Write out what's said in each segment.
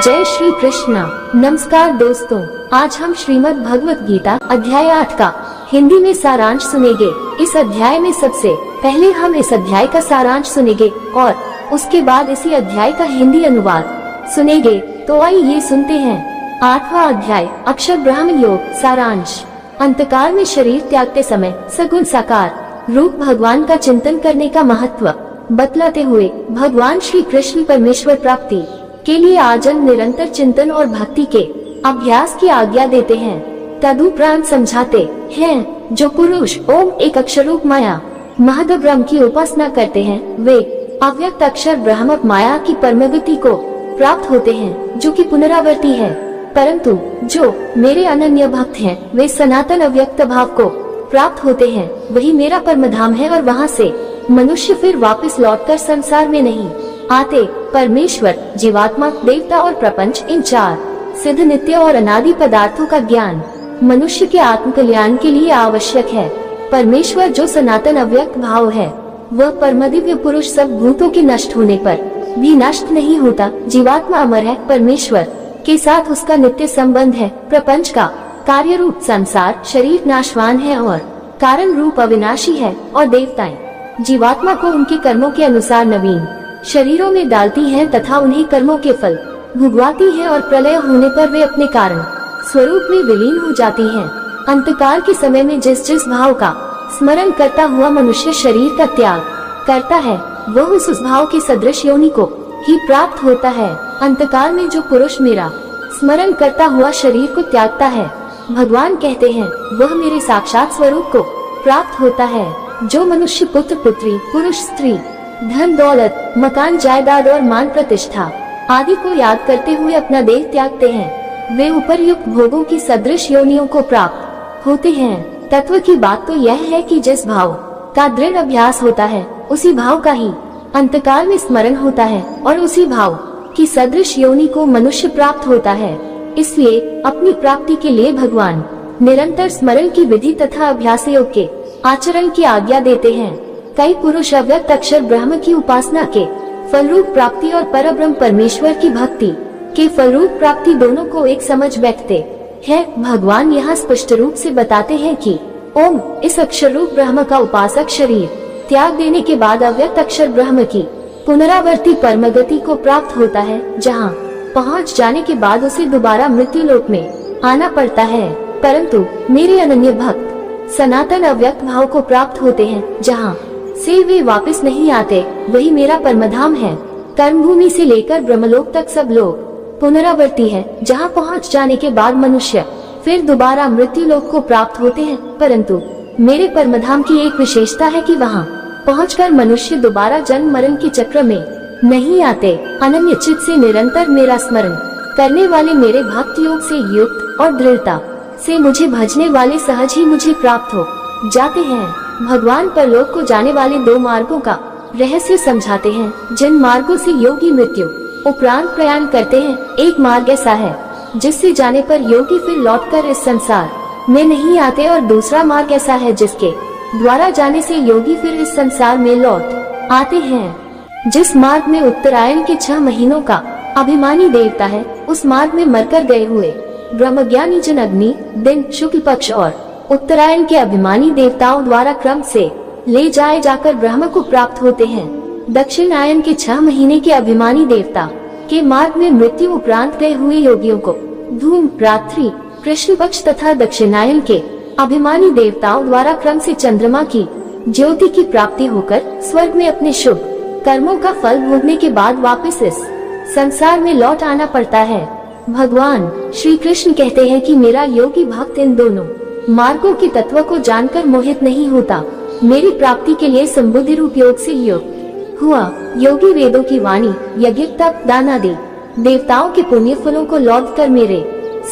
जय श्री कृष्णा। नमस्कार दोस्तों, आज हम श्रीमद् भगवत गीता अध्याय 8 का हिंदी में सारांश सुनेंगे। इस अध्याय में सबसे पहले हम इस अध्याय का सारांश सुनेंगे और उसके बाद इसी अध्याय का हिंदी अनुवाद सुनेंगे। तो आइए सुनते हैं। 8वां अध्याय अक्षर ब्रह्म योग सारांश। अंतकाल में शरीर त्यागते समय सगुण साकार रूप भगवान का चिंतन करने का महत्व बतलाते हुए भगवान श्री कृष्ण परमेश्वर प्राप्ति के लिए आजन्म निरंतर चिंतन और भक्ति के अभ्यास की आज्ञा देते हैं। तदुपरांत समझाते हैं, जो पुरुष ओम एक अक्षर रूप माया महद ब्रह्म की उपासना करते हैं, वे अव्यक्त अक्षर ब्रह्म माया की परमगति को प्राप्त होते हैं, जो कि पुनरावर्ती है। परंतु जो मेरे अनन्य भक्त हैं, वे सनातन अव्यक्त भाव को प्राप्त होते हैं। वही मेरा परमधाम है और वहाँ से मनुष्य फिर वापस लौटकर संसार में नहीं आते। परमेश्वर, जीवात्मा, देवता और प्रपंच, इन चार सिद्ध नित्य और अनादि पदार्थों का ज्ञान मनुष्य के आत्म कल्याण के लिए आवश्यक है। परमेश्वर जो सनातन अव्यक्त भाव है, वह परमदिव्य पुरुष सब भूतों के नष्ट होने पर भी नष्ट नहीं होता। जीवात्मा अमर है, परमेश्वर के साथ उसका नित्य संबंध है। प्रपंच का कार्य रूप संसार शरीर नाशवान है और कारण रूप अविनाशी है, और देवताएं जीवात्मा को उनके कर्मों के अनुसार नवीन शरीरों में डालती हैं तथा उन्हें कर्मों के फल भुगवाती हैं, और प्रलय होने पर वे अपने कारण स्वरूप में विलीन हो जाती हैं। अंतकाल के समय में जिस जिस भाव का स्मरण करता हुआ मनुष्य शरीर का त्याग करता है, वह उस भाव के सदृश योनि को ही प्राप्त होता है। अंतकाल में जो पुरुष मेरा स्मरण करता हुआ शरीर को त्यागता है, भगवान कहते हैं, वह मेरे साक्षात स्वरूप को प्राप्त होता है। जो मनुष्य पुत्र पुत्री, पुरुष स्त्री, धन दौलत, मकान जायदाद और मान प्रतिष्ठा आदि को याद करते हुए अपना देह त्यागते हैं, वे उपर्युक्त भोगों की सदृश योनियों को प्राप्त होते हैं। तत्व की बात तो यह है कि जिस भाव का दृढ़ अभ्यास होता है, उसी भाव का ही अंतकाल में स्मरण होता है, और उसी भाव की सदृश योनि को मनुष्य प्राप्त होता है। इसलिए अपनी प्राप्ति के लिए भगवान निरंतर स्मरण की विधि तथा अभ्यास योग के आचरण की आज्ञा देते हैं। कई पुरुष अव्यक्त अक्षर ब्रह्म की उपासना के फलरूप प्राप्ति और परब्रह्म परमेश्वर की भक्ति के फलरूप प्राप्ति दोनों को एक समझ बैठते हैं। भगवान यहाँ स्पष्ट रूप से बताते हैं कि ओम इस अक्षर रूप ब्रह्म का उपासक शरीर त्याग देने के बाद अव्यक्त अक्षर ब्रह्म की पुनरावर्ती परमगति को प्राप्त होता है, जहाँ पहुँच जाने के बाद उसे दोबारा मृत्यु लोक में आना पड़ता है। परंतु मेरे अनन्य भक्त सनातन अव्यक्त भाव को प्राप्त होते हैं, जहाँ से वे वापस नहीं आते। वही मेरा परमधाम है। कर्म भूमि से लेकर ब्रह्मलोक तक सब लोग पुनरावर्ती है, जहाँ पहुँच जाने के बाद मनुष्य फिर दोबारा मृत्यु लोक को प्राप्त होते हैं। परंतु मेरे परमधाम की एक विशेषता है कि वहाँ पहुंचकर मनुष्य दोबारा जन्म मरण के चक्र में नहीं आते। अनन्य चित्त से निरंतर मेरा स्मरण करने वाले मेरे भक्त योग से युक्त और दृढ़ता से मुझे भजने वाले सहज ही मुझे प्राप्त हो जाते हैं। भगवान परलोक को जाने वाले दो मार्गों का रहस्य समझाते हैं, जिन मार्गों से योगी मृत्यु उपरांत प्रयाण करते हैं। एक मार्ग ऐसा है जिससे जाने पर योगी फिर लौटकर इस संसार में नहीं आते, और दूसरा मार्ग ऐसा है जिसके द्वारा जाने से योगी फिर इस संसार में लौट आते हैं। जिस मार्ग में उत्तरायण के 6 महीनों का अभिमानी देवता है, उस मार्ग में मरकर गए हुए ब्रह्मज्ञानी जन अग्नि, दिन, शुक्ल पक्ष और उत्तरायण के अभिमानी देवताओं द्वारा क्रम से ले जाए जाकर ब्रह्म को प्राप्त होते हैं। दक्षिणायन के 6 महीने के अभिमानी देवता के मार्ग में मृत्यु उपरांत गए हुए योगियों को धूम, रात्रि, कृष्ण पक्ष तथा दक्षिणायन के अभिमानी देवताओं द्वारा क्रम से चंद्रमा की ज्योति की प्राप्ति होकर स्वर्ग में अपने शुभ कर्मों का फल भोगने के बाद वापस इस संसार में लौट आना पड़ता है। भगवान श्री कृष्ण कहते हैं कि मेरा योगी भक्त इन दोनों मार्गों के तत्व को जानकर मोहित नहीं होता। मेरी प्राप्ति के लिए संबुद्धि रूप योग से युक्त हुआ योगी वेदों की वाणी, यज्ञ, तप, दान आदि देवताओं के पुण्य फलों को लौट कर मेरे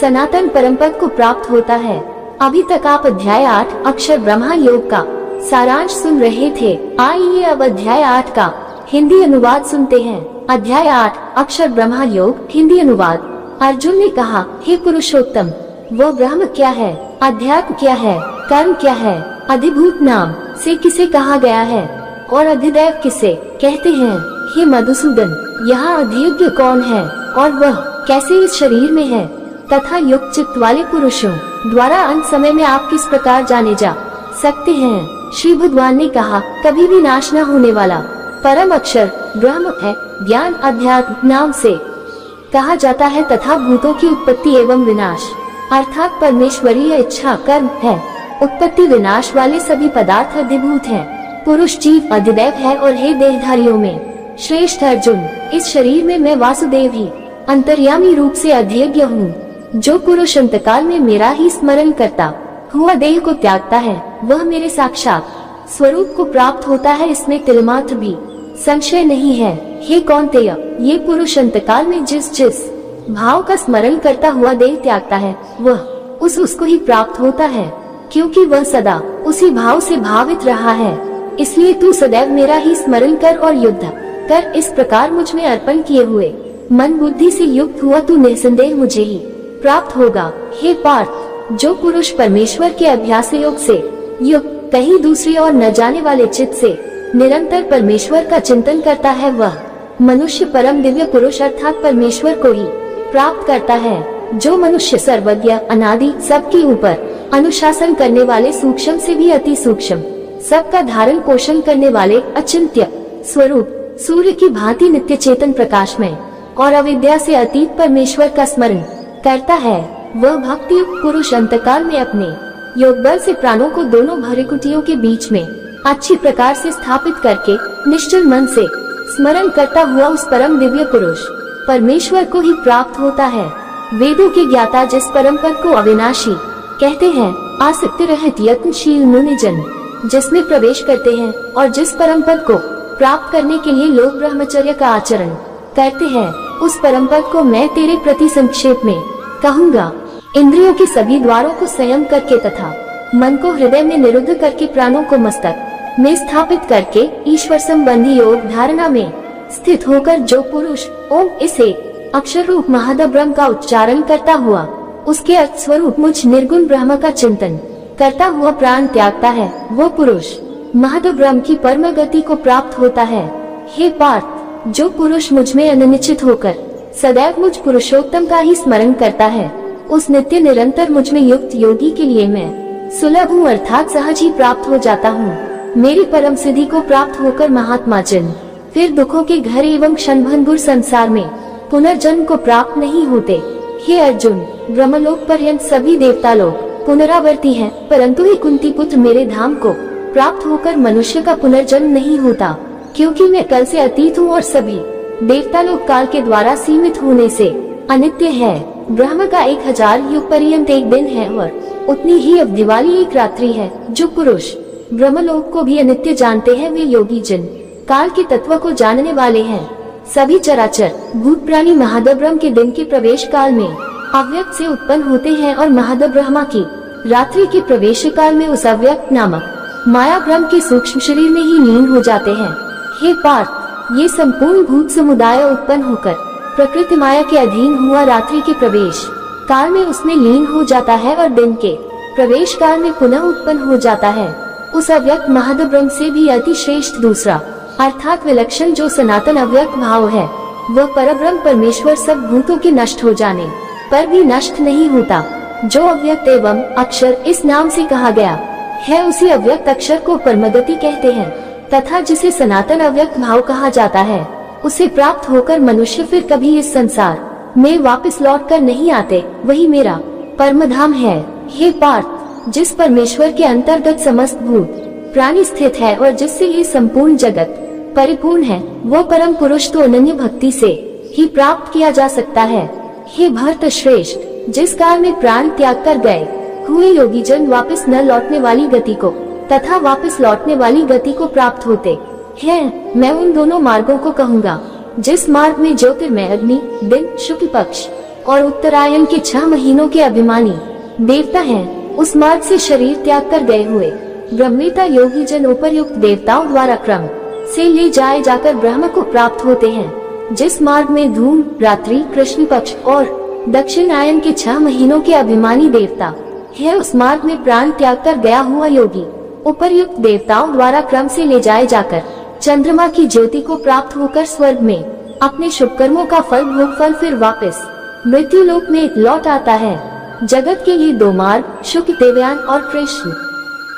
सनातन परम पद को प्राप्त होता है। अभी तक आप अध्याय 8 अक्षर ब्रह्म योग का सारांश सुन रहे थे। आइए अब अध्याय 8 का हिंदी अनुवाद सुनते हैं। अध्याय 8 अक्षर ब्रह्म योग हिंदी अनुवाद। अर्जुन ने कहा, हे पुरुषोत्तम, वो ब्रह्म क्या है, अध्यात्म क्या है, कर्म क्या है, अधिभूत नाम से किसे कहा गया है और अधिदैव किसे कहते हैं। हे मधुसूदन, यहाँ अधियोग्य कौन है और वह कैसे इस शरीर में है, तथा युक्त चित्त वाले पुरुषों द्वारा अंत समय में आप किस प्रकार जाने जा सकते हैं। श्री भगवान ने कहा, कभी भी नाश न होने वाला परम अक्षर ब्रह्म है। ज्ञान अध्यात्म नाम से कहा जाता है तथा भूतों की उत्पत्ति एवं विनाश अर्थात परमेश्वरीय इच्छा कर्म है। उत्पत्ति विनाश वाले सभी पदार्थ अधिभूत हैं। पुरुष जीव अधिदैव है और हे देहधारियों में श्रेष्ठ अर्जुन, इस शरीर में मैं वासुदेव ही अंतर्यामी रूप से अध्यज्ञ हूँ। जो पुरुष अंतकाल में मेरा ही स्मरण करता हुआ देह को त्यागता है, वह मेरे साक्षात स्वरूप को प्राप्त होता है, इसमें तिलमात्र भी संशय नहीं है। हे कौन्तेय, ये पुरुष अंतकाल में जिस जिस भाव का स्मरण करता हुआ देह त्यागता है, वह उसको ही प्राप्त होता है, क्योंकि वह सदा उसी भाव से भावित रहा है। इसलिए तू सदैव मेरा ही स्मरण कर और युद्ध कर। इस प्रकार मुझ में अर्पण किए हुए मन बुद्धि से युक्त हुआ तू निसंदेह मुझे ही प्राप्त होगा। हे पार्थ, जो पुरुष परमेश्वर के अभ्यास योग से युक्त कहीं दूसरी और न जाने वाले चित्त से निरंतर परमेश्वर का चिंतन करता है, वह मनुष्य परम दिव्य पुरुष अर्थात परमेश्वर को ही प्राप्त करता है। जो मनुष्य सर्वज्ञ अनादि सबके ऊपर अनुशासन करने वाले सूक्ष्म से भी अति सूक्ष्म सबका धारण पोषण करने वाले अचिंत्य स्वरूप सूर्य की भांति नित्य चेतन प्रकाश में और अविद्या से अतीत परमेश्वर का स्मरण करता है, वह भक्ति युक्त पुरुष अंतकाल में अपने योग बल से प्राणों को दोनों भ्रकुटियों के बीच में अच्छी प्रकार से स्थापित करके निश्चल मन से स्मरण करता हुआ उस परम दिव्य पुरुष परमेश्वर को ही प्राप्त होता है। वेदों के ज्ञाता जिस परम पद को अविनाशी कहते हैं, आसक्ति रहित यत्नशील मुनिजन जिसमें प्रवेश करते हैं और जिस परम पद को प्राप्त करने के लिए लोग ब्रह्मचर्य का आचरण करते हैं, उस परम पद को मैं तेरे प्रति संक्षेप में कहूँगा। इंद्रियों के सभी द्वारों को संयम करके तथा मन को हृदय में निरुद्ध करके प्राणों को मस्तक में स्थापित करके ईश्वर संबंधी योग धारणा में स्थित होकर जो पुरुष ओम इसे अक्षर रूप महाद ब्रह्म का उच्चारण करता हुआ उसके अर्थ स्वरूप मुझ निर्गुण ब्रह्म का चिंतन करता हुआ प्राण त्यागता है, वो पुरुष महद ब्रह्म की परम गति को प्राप्त होता है। हे पार्थ, जो पुरुष मुझ में अनिश्चित होकर सदैव मुझ पुरुषोत्तम का ही स्मरण करता है, उस नित्य निरंतर मुझ में युक्त योगी के लिए मैं सुलभ हूँ अर्थात सहज ही प्राप्त हो जाता हूँ। मेरी परम सिद्धि को प्राप्त होकर महात्मा जन फिर दुखों के घर एवं क्षणभंगुर संसार में पुनर्जन्म को प्राप्त नहीं होते। हे अर्जुन, ब्रह्मलोक पर्यंत सभी देवता लोग पुनरावर्ती हैं, परंतु हे कुंती पुत्र मेरे धाम को प्राप्त होकर मनुष्य का पुनर्जन्म नहीं होता, क्योंकि मैं कल से अतीत हूँ और सभी देवता लोग काल के द्वारा सीमित होने से अनित्य है। ब्रह्म का 1000 युग पर्यंत एक दिन है और उतनी ही अब दिवाली एक रात्रि है। जो पुरुष ब्रह्मलोक को भी अनित्य जानते हैं, वे योगी जन काल के तत्व को जानने वाले हैं। सभी चराचर भूत प्राणी महाद ब्रह्म के दिन के प्रवेश काल में अव्यक्त से उत्पन्न होते हैं और महाद ब्रह्मा की रात्रि के प्रवेश काल में उस अव्यक्त नामक माया ब्रह्म के सूक्ष्म शरीर में ही लीन हो जाते हैं। हे पार्थ, ये संपूर्ण भूत समुदाय उत्पन्न होकर प्रकृति माया के अधीन हुआ रात्रि के प्रवेश काल में उसमें लीन हो जाता है और दिन के प्रवेश काल में पुनः उत्पन्न हो जाता है। उस अव्यक्त महद ब्रह्म से भी अति श्रेष्ठ दूसरा अर्थात विलक्षण जो सनातन अव्यक्त भाव है, वह परब्रह्म परमेश्वर सब भूतों के नष्ट हो जाने पर भी नष्ट नहीं होता। जो अव्यक्त एवं अक्षर इस नाम से कहा गया है, उसी अव्यक्त अक्षर को परमगति कहते हैं तथा जिसे सनातन अव्यक्त भाव कहा जाता है, उसे प्राप्त होकर मनुष्य फिर कभी इस संसार में वापस लौट कर नहीं आते, वही मेरा परम धाम है। हे पार्थ, जिस परमेश्वर के अंतर्गत समस्त भूत प्राणी स्थित है और जिससे ये संपूर्ण जगत परिपूर्ण है, वो परम पुरुष तो अनन्य भक्ति से ही प्राप्त किया जा सकता है। हे भरत श्रेष्ठ, जिस काल में प्राण त्याग कर गए हुए योगी जन वापस न लौटने वाली गति को तथा वापस लौटने वाली गति को प्राप्त होते हैं, मैं उन दोनों मार्गों को कहूँगा। जिस मार्ग में ज्योतिर्मय अग्नि, दिन, शुक्ल पक्ष और उत्तरायण के 6 महीनों के अभिमानी देवता हैं, उस मार्ग से शरीर त्याग कर गए हुए ब्रह्मेता योगी जन उपर्युक्त देवताओं द्वारा क्रम से ले जाए जाकर ब्रह्म को प्राप्त होते हैं। जिस मार्ग में धूम, रात्रि, कृष्ण पक्ष और दक्षिणायन के 6 महीनों के अभिमानी देवता है, उस मार्ग में प्राण त्याग कर गया हुआ योगी उपर्युक्त देवताओं द्वारा क्रम से ले जाए जाकर चंद्रमा की ज्योति को प्राप्त होकर स्वर्ग में अपने शुभ कर्मों का फल भोग फल फिर वापस मृत्यु लोक में लौट आता है। जगत के ये दो मार्ग, शुक्ल देवयान और कृष्ण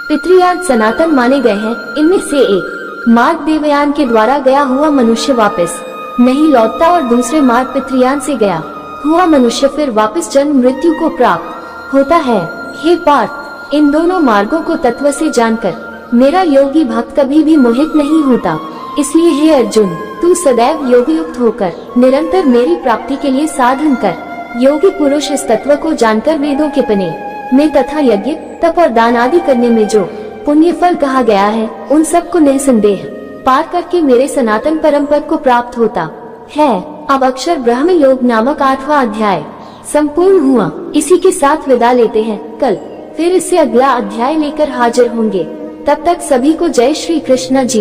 पितृयान सनातन माने गए हैं। इनमें से एक मार्ग देवयान के द्वारा गया हुआ मनुष्य वापस नहीं लौटता और दूसरे मार्ग पितृयान से गया हुआ मनुष्य फिर वापस जन्म मृत्यु को प्राप्त होता है। हे पार्थ, इन दोनों मार्गों को तत्व से जानकर मेरा योगी भक्त कभी भी मोहित नहीं होता। इसलिए हे अर्जुन, तू सदैव योगी युक्त होकर निरंतर मेरी प्राप्ति के लिए साधन कर। योगी पुरुष इस तत्व को जानकर वेदों के पढ़ने में तथा यज्ञ तप और दान आदि करने में जो पुण्य फल कहा गया है, उन सब को निसंदेह पार करके मेरे सनातन परम पद को प्राप्त होता है। अब अक्षर ब्रह्म योग नामक 8वां अध्याय संपूर्ण हुआ। इसी के साथ विदा लेते हैं। कल फिर इससे अगला अध्याय लेकर हाजिर होंगे। तब तक सभी को जय श्री कृष्ण जी।